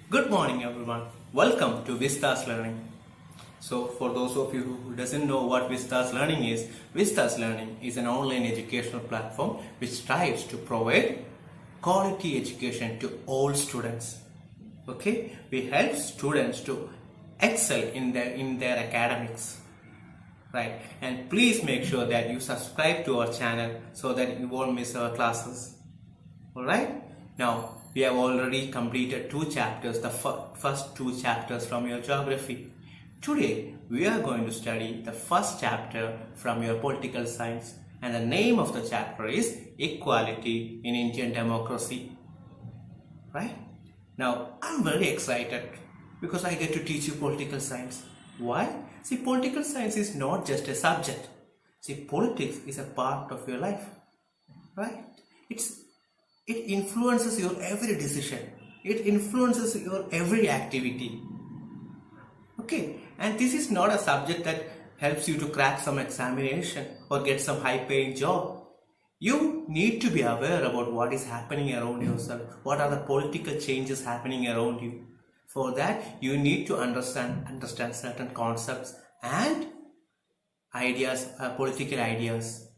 Good morning everyone. Welcome to Vistaslearning. So for those of you who doesn't know what Vistaslearning is, Vistaslearning is an online educational platform which strives to provide quality education to all students. Okay, we help students to excel in their academics. Right, and please make sure that you subscribe to our channel so that you won't miss our classes. Alright, now we have already completed two chapters, the first two chapters from your geography. Today we are going to study the first chapter from your political science, and the name of the chapter is Equality in Indian Democracy. Right, now I'm very excited because I get to teach you political science. Why? See, political science is not just a subject. See, politics is a part of your life. Right, it influences your every decision. It influences your every activity. Okay, and this is not a subject that helps you to crack some examination or get some high paying job. You need to be aware about what is happening around yourself. What are the political changes happening around you? For that, you need to understand certain concepts and ideas, political ideas.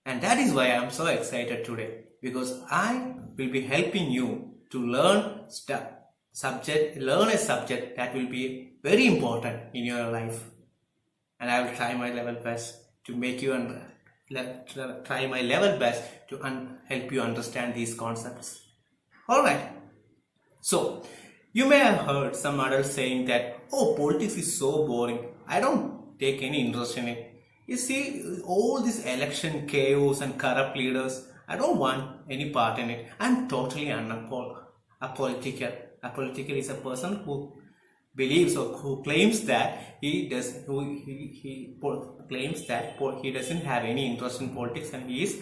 And that is why I am so excited today, because I will be helping you to learn a subject that will be very important in your life. And I will try my level best to make you help you understand these concepts. Alright, so you may have heard some adults saying that, oh, politics is so boring, I don't take any interest in it. You see, all this election chaos and corrupt leaders, I don't want any part in it. I'm totally apolitical. Apolitical is a person who believes or who claims that he doesn't have any interest in politics and he is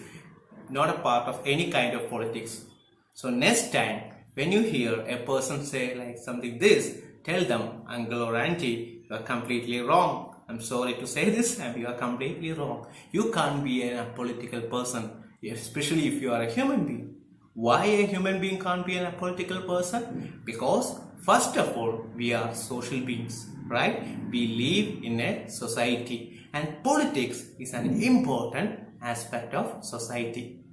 not a part of any kind of politics. So next time when you hear a person say like something this, tell them, uncle or auntie, you are completely wrong. I'm sorry to say this, and you are completely wrong. You can't be a political person, especially if you are a human being. Why a human being can't be a political person? Because first of all, we are social beings, right? We live in a society, and politics is an important aspect of society.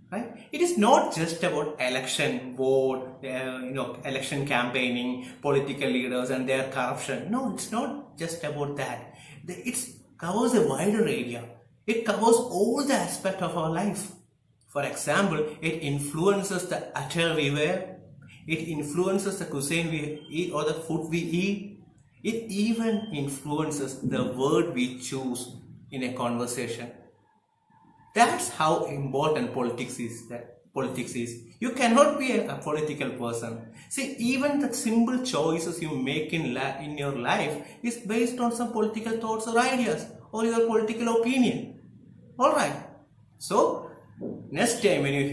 Right? It is not just about election, vote, election campaigning, political leaders and their corruption. No, it's not just about that. It covers a wider area. It covers all the aspects of our life. For example, it influences the attire we wear. It influences the cuisine we eat or the food we eat. It even influences the word we choose in a conversation. That's how important politics is. You cannot be a political person. See, even the simple choices you make in your life is based on some political thoughts or ideas or your political opinion. Alright. So, next time when you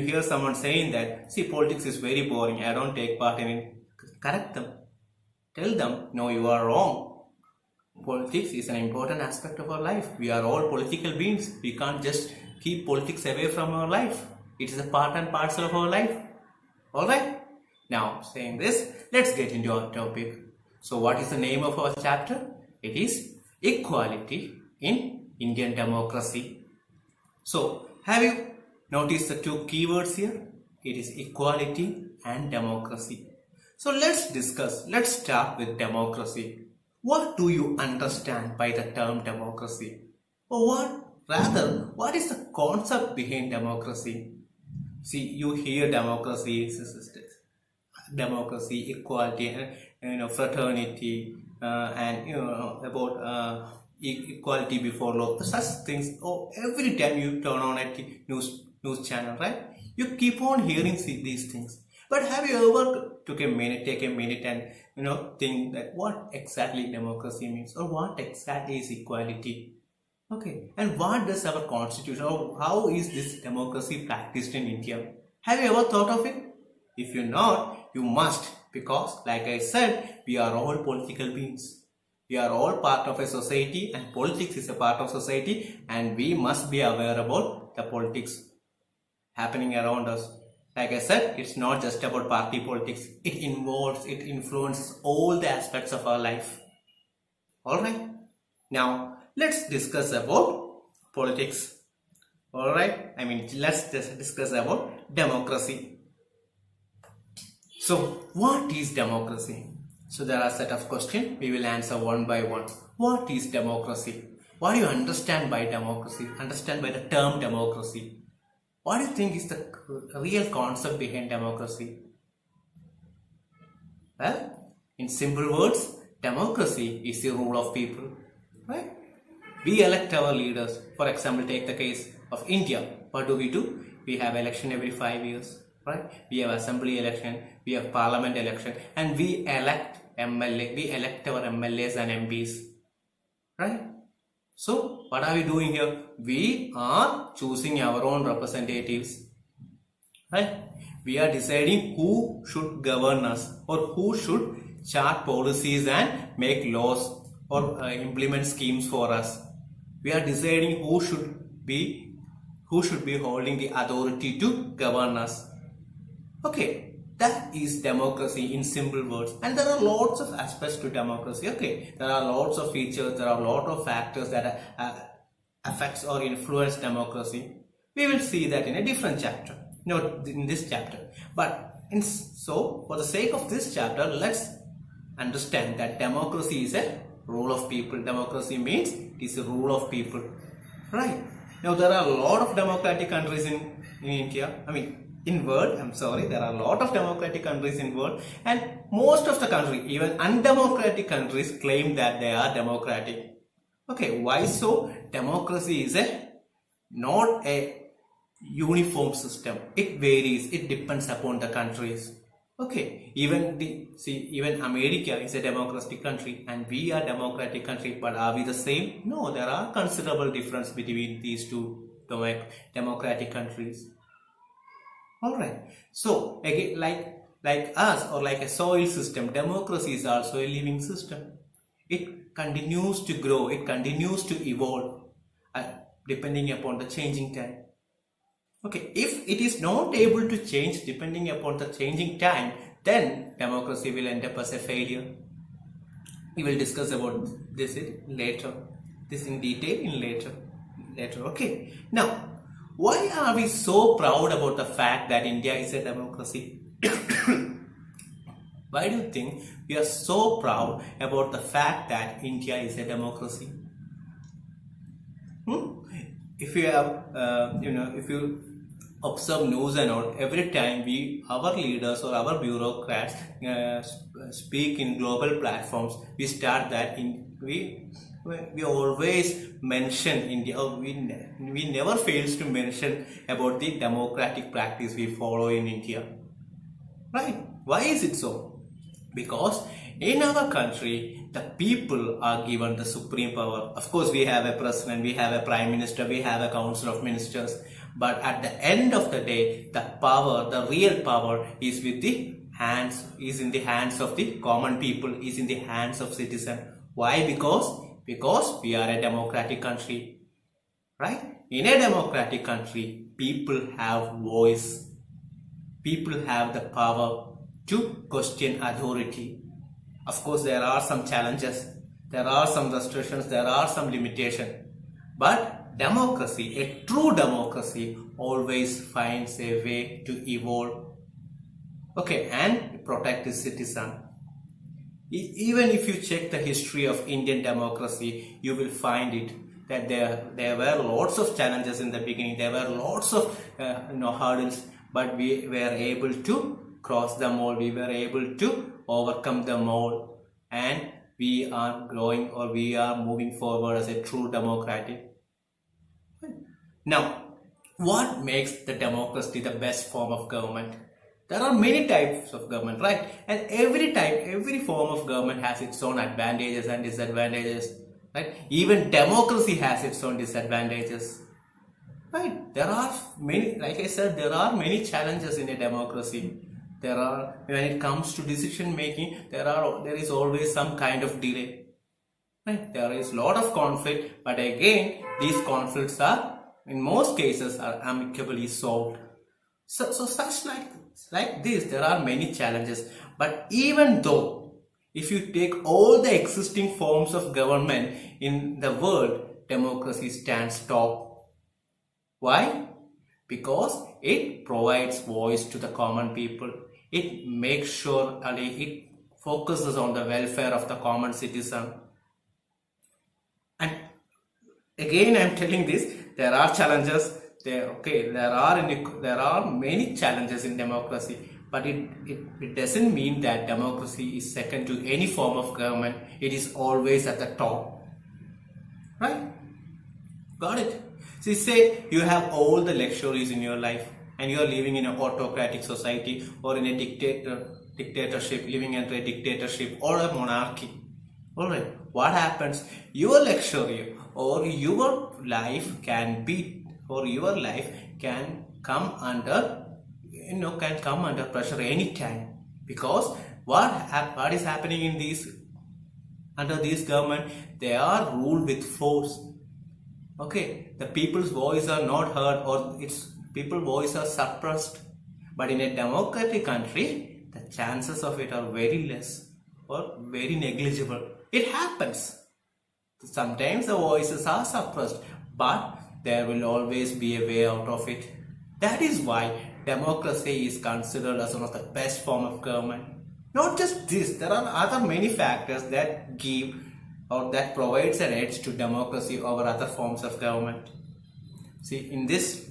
hear someone saying that, see, politics is very boring, I don't take part in it, correct them. Tell them, no, you are wrong. Politics is an important aspect of our life. We are all political beings. We can't just keep politics away from our life. It is a part and parcel of our life. Alright? Now, saying this, let's get into our topic. So, what is the name of our chapter? It is Equality in Indian Democracy. So, have you noticed the two keywords here? It is equality and democracy. So, let's start with democracy. What do you understand by the term democracy? Or what is the concept behind democracy? See, you hear democracy, equality, and fraternity, and about equality before law. Such things. Oh, every time you turn on a news channel, right? You keep on hearing these things. But have you ever take a minute and think that what exactly democracy means, or what exactly is equality? Okay, and what does our constitution, or how is this democracy practiced in India? Have you ever thought of it? If you're not, you must, because like I said, we are all political beings. We are all part of a society, and politics is a part of society, and we must be aware about the politics happening around us. Like I said, it's not just about party politics. It influences all the aspects of our life. Alright. Now, let's discuss about politics. Alright. Let's just discuss about democracy. So, what is democracy? So, there are a set of questions. We will answer one by one. What is democracy? What do you understand by democracy? Understand by the term democracy? What do you think is the real concept behind democracy? Well, in simple words, democracy is the rule of people, right? We elect our leaders. For example, take the case of India. What do? We have election every 5 years, right? We have assembly election, we have parliament election, and we elect MLA. We elect our MLAs and MPs, right? So, what are we doing here? We are choosing our own representatives, right? We are deciding who should govern us or who should chart policies and make laws or implement schemes for us. We are deciding who should be holding the authority to govern us. Okay, that is democracy in simple words. And there are lots of aspects to democracy. Okay, there are lots of features, there are a lot of factors that affects or influence democracy. We will see that in a different chapter, not in this chapter. So, for the sake of this chapter, let's understand that democracy is a rule of people. Democracy means it is a rule of people, right? Now, there are a lot of democratic countries in India. In world, there are a lot of democratic countries in world, and most of the country, even undemocratic countries, claim that they are democratic. Okay, why so? Democracy is not a uniform system. It varies. It depends upon the countries. Okay, even America is a democratic country, and we are democratic country. But are we the same? No, there are considerable difference between these two democratic countries. Alright, so again, like us or like a soil system, democracy is also a living system. It continues to grow, it continues to evolve depending upon the changing time. Okay, if it is not able to change depending upon the changing time, then democracy will end up as a failure. We will discuss about this later. This in detail in later. Okay, now, why are we so proud about the fact that India is a democracy? Why do you think we are so proud about the fact that India is a democracy? If you have, if you observe news and all, every time our leaders or our bureaucrats speak in global platforms, we start that we always mention India, or we never fails to mention about the democratic practice we follow in India. Right? Why is it so? Because in our country, the people are given the supreme power. Of course, we have a president, we have a prime minister, we have a council of ministers. But at the end of the day, the real power is in the hands of the common people, is in the hands of citizens. Why? Because we are a democratic country, right? In a democratic country, people have voice. People have the power to question authority. Of course, there are some challenges, there are some restrictions, there are some limitations. But democracy, a true democracy, always finds a way to evolve, okay, and protect its citizen. Even if you check the history of Indian democracy, you will find it that there were lots of challenges in the beginning. There were lots of hurdles, but we were able to cross them all. We were able to overcome them all, and we are growing, or we are moving forward as a true democratic. Now, what makes the democracy the best form of government? There are many types of government, right? And every form of government has its own advantages and disadvantages, right? Even democracy has its own disadvantages, right? There are many, like I said, there are many challenges in a democracy. When it comes to decision making, there is always some kind of delay, right? There is a lot of conflict, but again, these conflicts in most cases are amicably solved. So such like this, there are many challenges. But even though, if you take all the existing forms of government in the world, democracy stands top. Why? Because it provides voice to the common people. It makes sure it focuses on the welfare of the common citizen. And again, I'm telling this, there are challenges. There are many challenges in democracy, but it doesn't mean that democracy is second to any form of government. It is always at the top. Right? Got it? So say you have all the luxuries in your life and you are living in an autocratic society or in a dictatorship, living under a dictatorship or a monarchy. Alright, what happens? Your luxury or your life can come under pressure anytime, because what is happening in these under this government? They are ruled with force. Okay, the people's voice are not heard, or people's voice are suppressed. But in a democratic country, the chances of it are very less or very negligible. It happens. Sometimes the voices are suppressed, but there will always be a way out of it. That is why democracy is considered as one of the best form of government. Not just this, there are other many factors that give or that provides an edge to democracy over other forms of government. See, in this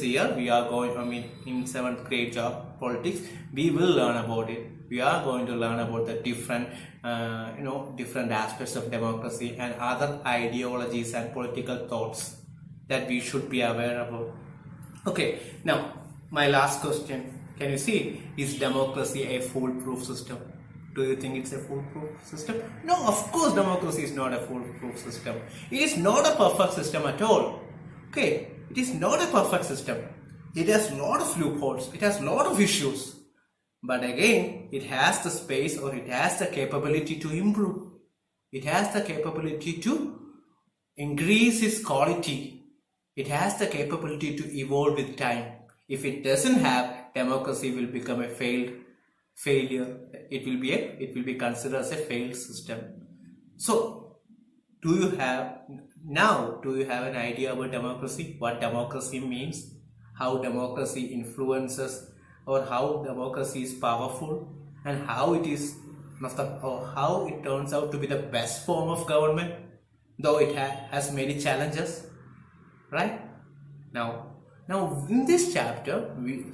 year we are going, in 7th grade job politics, we will learn about it. We are going to learn about the different aspects of democracy and other ideologies and political thoughts that we should be aware about. Okay, now my last question. Can you see, is democracy a foolproof system? Do you think it's a foolproof system? No, of course democracy is not a foolproof system. It is not a perfect system at all. Okay, it is not a perfect system. It has a lot of loopholes. It has a lot of issues. But again, it has the space, or it has the capability to improve. It has the capability to increase its quality. It has the capability to evolve with time. If it doesn't have, democracy will become a failure. It will be considered as a failed system. So, do you have an idea about democracy? What democracy means? How democracy influences, or how democracy is powerful, and how it turns out to be the best form of government, though it has many challenges, right? Now in this chapter, we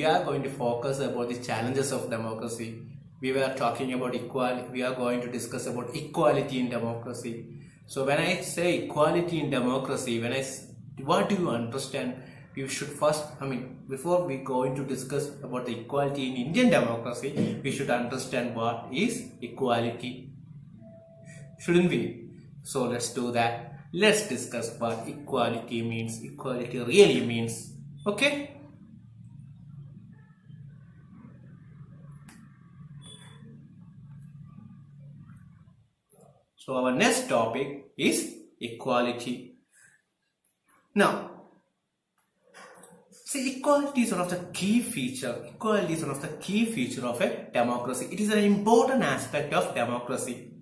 are going to focus about the challenges of democracy. We were talking about equality. We are going to discuss about equality in democracy. So when I say equality in democracy, what do you understand? You should first, before we go into discuss about the equality in Indian democracy, we should understand what is equality, shouldn't we? So let's do that. Let's discuss what equality really means. Okay? So our next topic is equality. Now, see, equality is one of the key feature. Equality is one of the key feature of a democracy. It is an important aspect of democracy.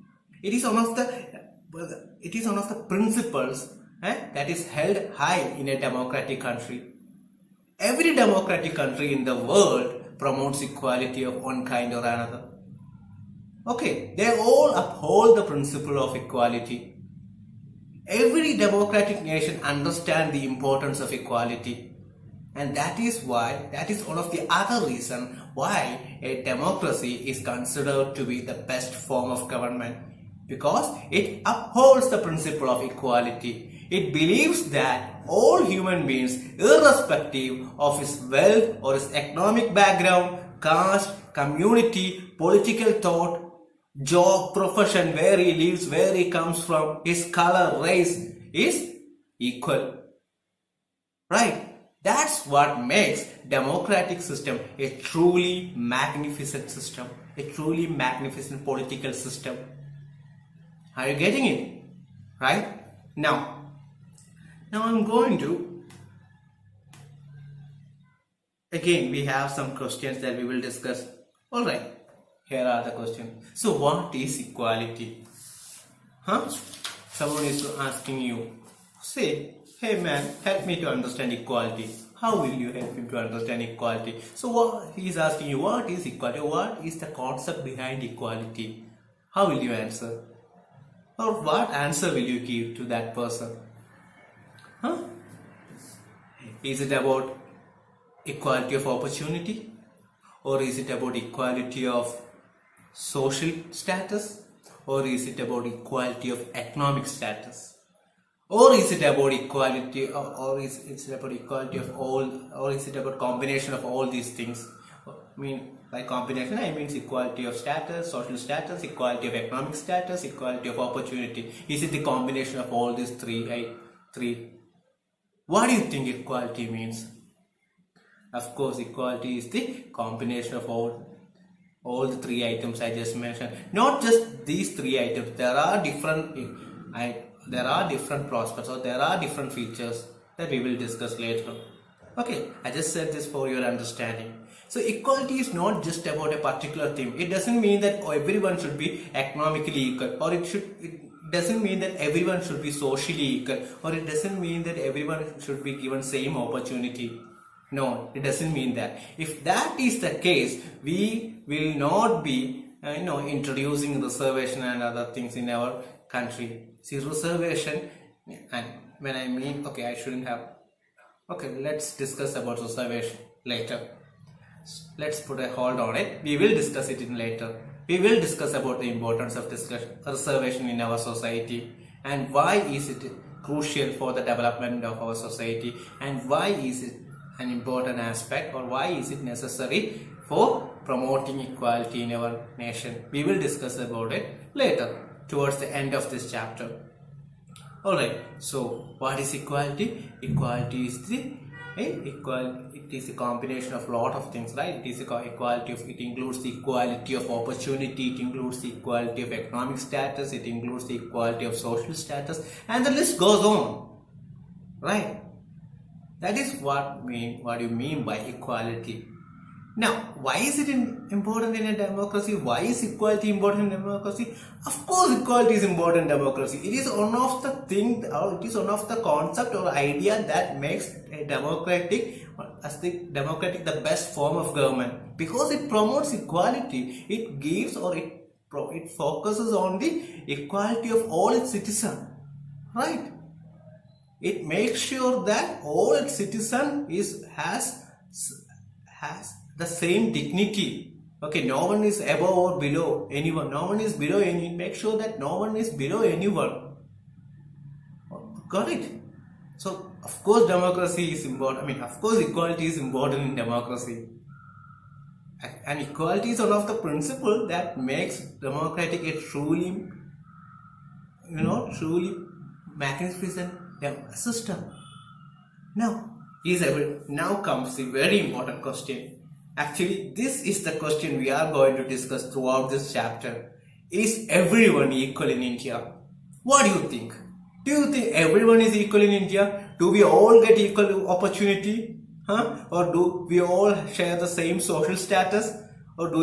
It is one of the principles that is held high in a democratic country. Every democratic country in the world promotes equality of one kind or another. Okay, they all uphold the principle of equality. Every democratic nation understands the importance of equality. And that is one of the other reasons why a democracy is considered to be the best form of government. Because it upholds the principle of equality. It believes that all human beings, irrespective of his wealth or his economic background, caste, community, political thought, job, profession, where he lives, where he comes from, his color, race, is equal. Right? That's what makes democratic system a truly magnificent system, a truly magnificent political system. Are you getting it? Right? Now I'm going to again we have some questions that we will discuss. Alright, here are the questions. So what is equality? Someone is asking you, say, hey man, help me to understand equality. How will you help him to understand equality? So what he is asking you, what is equality? What is the concept behind equality? How will you answer? Or what answer will you give to that person? Is it about equality of opportunity? Or is it about equality of social status? Or is it about equality of economic status? Or is it about equality, or is it about equality of all, or is it about combination of all these things? I mean, by combination I mean equality of status, social status, equality of economic status, equality of opportunity. Is it the combination of all these three? What do you think equality means? Of course, equality is the combination of all the three items I just mentioned. Not just these three items. There are different prospects, or there are different features that we will discuss later. Okay, I just said this for your understanding. So equality is not just about a particular thing. It doesn't mean that everyone should be economically equal, or it doesn't mean that everyone should be socially equal, or it doesn't mean that everyone should be given same opportunity. No, it doesn't mean that. If that is the case, we will not be introducing reservation and other things in our country. See, reservation, and when I mean, okay, I shouldn't have, okay, let's discuss about reservation later. Let's put a hold on it. We will discuss it in later. We will discuss about the importance of reservation in our society, and why is it crucial for the development of our society, and why is it an important aspect, or why is it necessary for promoting equality in our nation. We will discuss about it later towards the end of this chapter. Alright, so what is equality? Equality is it is a combination of lot of things, right? It is equality of, it includes the equality of opportunity, it includes the equality of economic status, it includes the equality of social status, and the list goes on, right? That is what you mean by equality. Now, why is it important in a democracy? Why is equality important in democracy? Of course, equality is important in democracy. It is one of the things, or it is one of the concept or idea that makes a democratic the best form of government, because it promotes equality. It gives, or it focuses on the equality of all its citizens, right? It makes sure that all its citizens has the same dignity. Okay, no one is above or below anyone. No one is below any. Make sure that no one is below anyone. Got it? So, of course, democracy is important. I mean, of course, equality is important in democracy. And equality is one of the principles that makes democratic a truly magnificent system. Now comes the very important question. Actually, this is the question we are going to discuss throughout this chapter. Is everyone equal in India? What do you think? Do you think everyone is equal in India? Do we all get equal opportunity? Or do we all share the same social status? Or do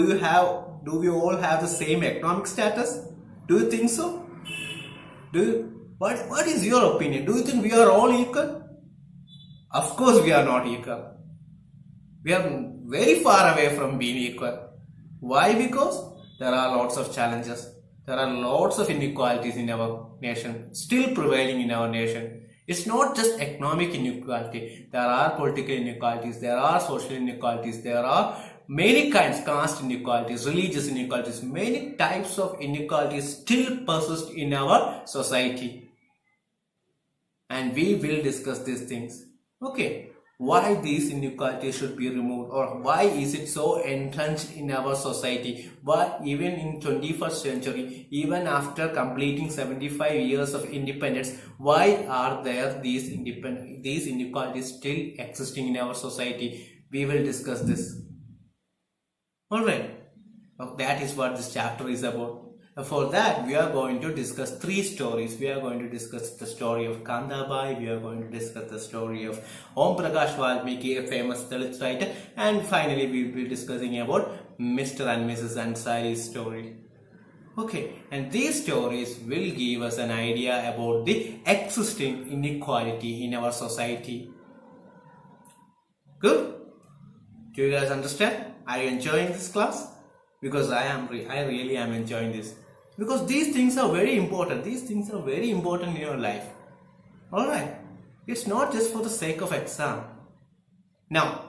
we all have the same economic status? Do you think so? What is your opinion? Do you think we are all equal? Of course we are not equal. We are very far away from being equal. Why? Because there are lots of challenges. There are lots of inequalities in our nation, still prevailing in our nation. It's not just economic inequality. There are political inequalities, there are social inequalities, there are many kinds, caste inequalities, religious inequalities, many types of inequalities still persist in our society. And we will discuss these things. Okay, why these inequalities should be removed, or why is it so entrenched in our society? Why even in 21st century, even after completing 75 years of independence, why are there these inequalities still existing in our society? We will discuss this. Alright, that is what this chapter is about. For that, we are going to discuss 3 stories. We are going to discuss the story of Kandabai, we are going to discuss the story of Om Prakash Valmiki, a famous Dalit writer, and finally we will be discussing about Mr. and Mrs. Ansari's story. Okay, and these stories will give us an idea about the existing inequality in our society. Good? Do you guys understand? Are you enjoying this class? Because I really am enjoying this. Because these things are very important. These things are very important in your life. Alright. It's not just for the sake of exam. Now,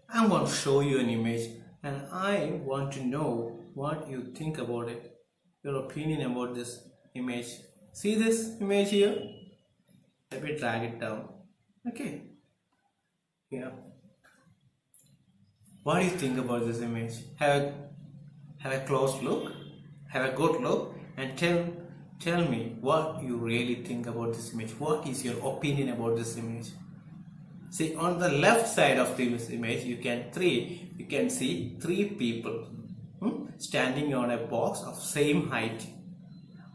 I'm going to show you an image. And I want to know what you think about it. Your opinion about this image. See this image here? Let me drag it down. Okay. Yeah. What do you think about this image? Have a close look, have a good look, and tell me what you really think about this image. What is your opinion about this image? See, on the left side of this image, you can see 3 people standing on a box of same height.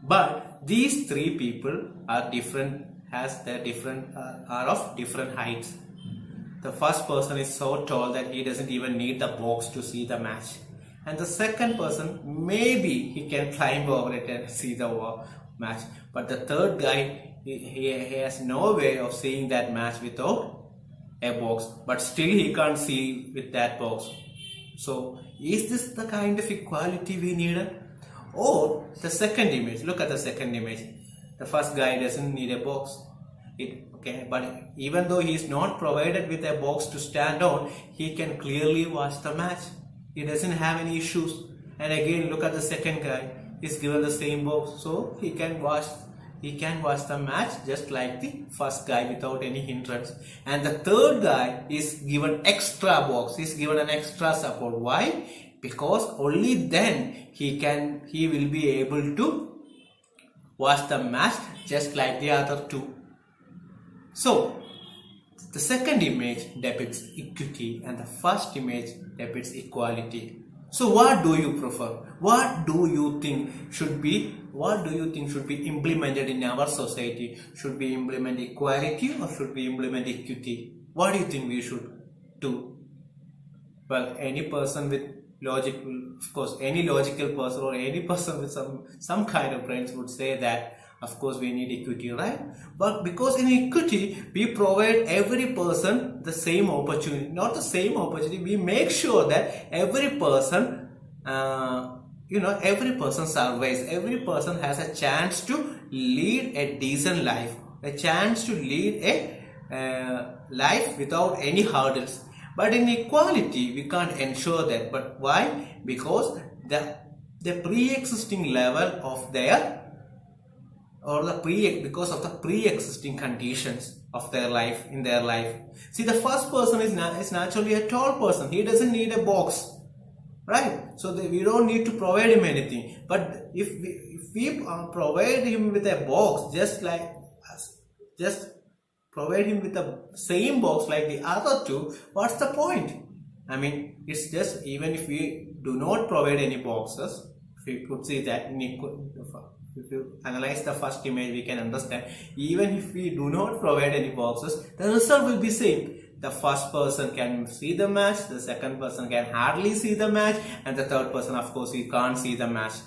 But these 3 people are different, are of different heights. The first person is so tall that he doesn't even need the box to see the match. And the second person, maybe he can climb over it and see the match. But the third guy, he has no way of seeing that match without a box. But still he can't see with that box. So, is this the kind of equality we needed? Or the second image, look at the second image. The first guy doesn't need a box. Okay, but even though he is not provided with a box to stand on, he can clearly watch the match. He doesn't have any issues. And again, look at the second guy. He's given the same box, so he can watch the match just like the first guy without any hindrance. And the third guy is given extra box. He's given an extra support. Why? Because only then he will be able to watch the match just like the other 2. So, the second image depicts equity and the first image depicts equality. So, what do you prefer? What do you think should be implemented in our society? Should we implement equality or should we implement equity? What do you think we should do? Well, any person with any logical person or any person with some kind of brains would say that of course we need equity, right? But because in equity we provide every person the same opportunity, not the same opportunity, we make sure that every person survives, every person has a chance to lead a decent life, a chance to lead a life without any hurdles. But in equality we can't ensure that. But why? Because the pre-existing level of because of the pre-existing conditions of their life, in their life. See, the first person is naturally a tall person. He doesn't need a box, right? So we don't need to provide him anything. But if we provide him with a box, just provide him with the same box like the other 2, what's the point? I mean, it's just, even if we do not provide any boxes, if we could see that if you analyze the first image, we can understand, even if we do not provide any boxes, the result will be same. The first person can see the match, the second person can hardly see the match, and the third person, of course, he can't see the match.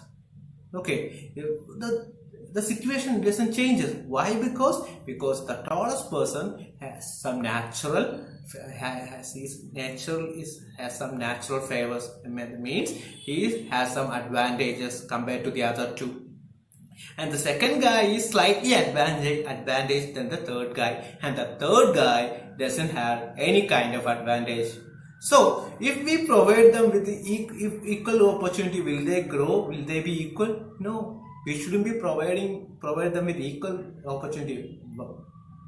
Okay, the situation doesn't change. Why? Because the tallest person has some natural favors. It means he has some advantages compared to the other 2. And the second guy is slightly advantaged than the third guy, and the third guy doesn't have any kind of advantage. So, if we provide them with equal opportunity, will they grow? Will they be equal? No. We shouldn't be provide them with equal opportunity.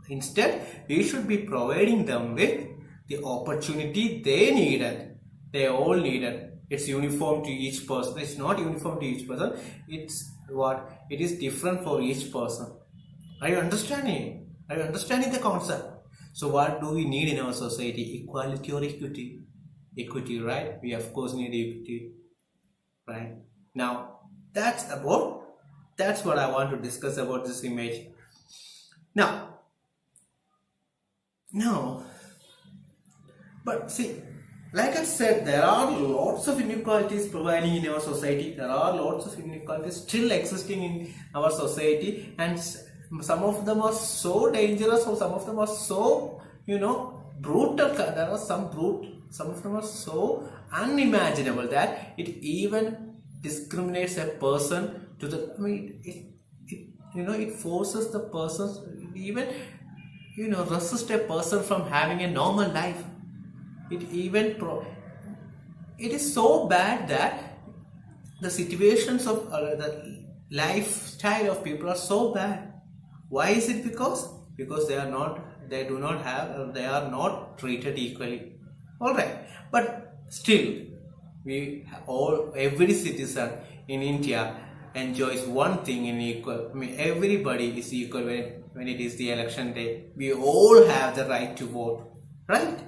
Instead, we should be providing them with the opportunity they needed. They all needed. It's uniform to each person. It's not uniform to each person. It is different for each person. Are you understanding? Are you understanding the concept? So what do we need in our society? Equality or equity? Equity, right? We of course need equity. right? Now that's what I want to discuss about this image. Now, but see, like I said, there are lots of inequalities prevailing in our society. There are lots of inequalities still existing in our society, and some of them are so dangerous, or some of them are so, brutal. There are some of them are so unimaginable that it even discriminates a person to the. I mean, it forces the person, even resist a person from having a normal life. It is so bad that the situations of the lifestyle of people are so bad. Why is it? Because they are not treated equally. All right, but still, every citizen in India enjoys one thing in equal. I mean, everybody is equal when it is the election day. We all have the right to vote, right?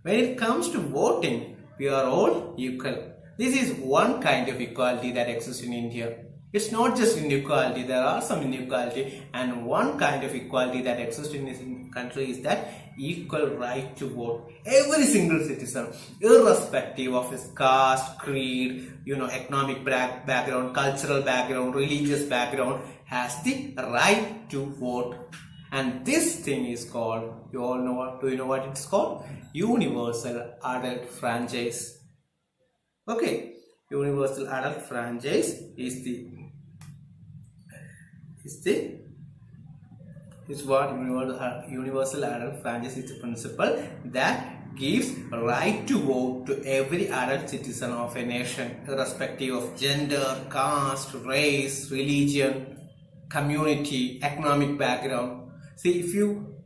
When it comes to voting, we are all equal. This is one kind of equality that exists in India. It's not just inequality, there are some inequality, and one kind of equality that exists in this country is that equal right to vote. Every single citizen, irrespective of his caste, creed, economic background, cultural background, religious background, has the right to vote. And this thing is called, do you know what it's called? Universal Adult Franchise. Okay, Universal Adult Franchise is what Universal Adult Franchise is the principle that gives a right to vote to every adult citizen of a nation, irrespective of gender, caste, race, religion, community, economic background. See, if you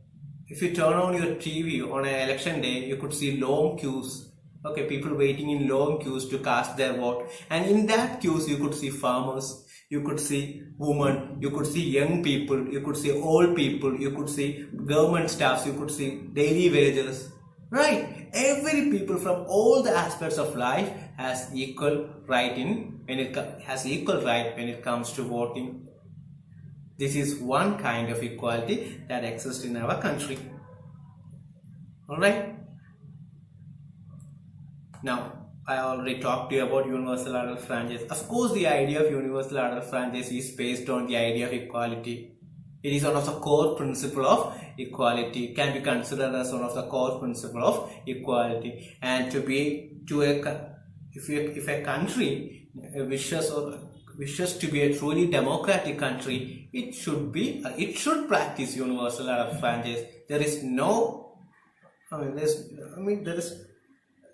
turn on your TV on an election day, you could see long queues. Okay, people waiting in long queues to cast their vote. And in that queues, you could see farmers, you could see women, you could see young people, you could see old people, you could see government staffs, you could see daily wages. Right? Every people from all the aspects of life has equal right when it comes to voting. This is one kind of equality that exists in our country. Alright. Now, I already talked to you about Universal Adult Franchise. Of course, the idea of Universal Adult Franchise is based on the idea of equality. It is one of the core principles of equality. It can be considered as one of the core principles of equality. And if a country wishes to be a truly democratic country, it should practice universal adult franchise.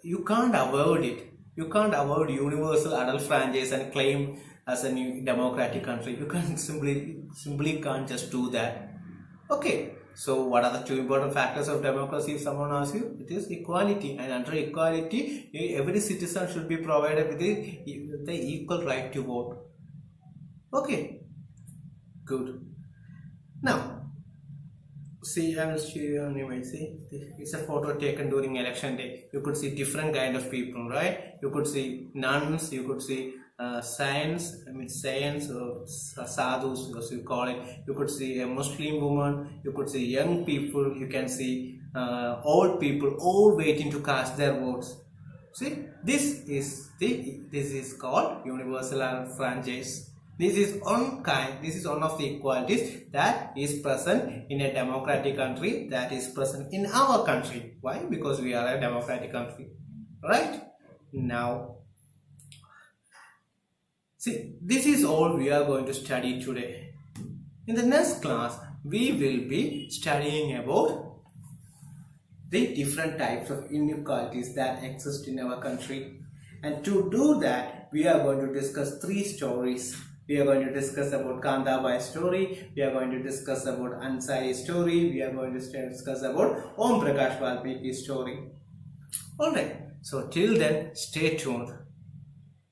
You can't avoid it. You can't avoid universal adult franchise and claim as a new democratic country. You can simply can't just do that. Okay, so what are the two important factors of democracy? If someone asks you, it is equality, and under equality, every citizen should be provided with the equal right to vote. Okay, good. Now, see, I will show you an image. See, it's a photo taken during election day. You could see different kind of people, right? You could see nuns, you could see saints or sadhus, as you call it. You could see a Muslim woman, you could see young people, you can see old people, all waiting to cast their votes. See, this is called universal adult franchise. This is one of the equalities that is present in a democratic country, that is present in our country. Why? Because we are a democratic country, right? Now, see, this is all we are going to study today. In the next class, we will be studying about the different types of inequalities that exist in our country. And to do that, we are going to discuss 3 stories. We are going to discuss about Kandabai's story, we are going to discuss about Ansari's story, we are going to discuss about Om Prakash Valmiki's story. Alright, so till then, stay tuned.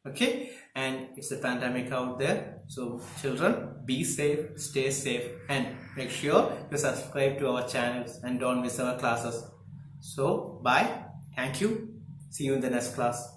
Okay, and it's a pandemic out there, so children, be safe, stay safe, and make sure you subscribe to our channels and don't miss our classes. So, bye, thank you, see you in the next class.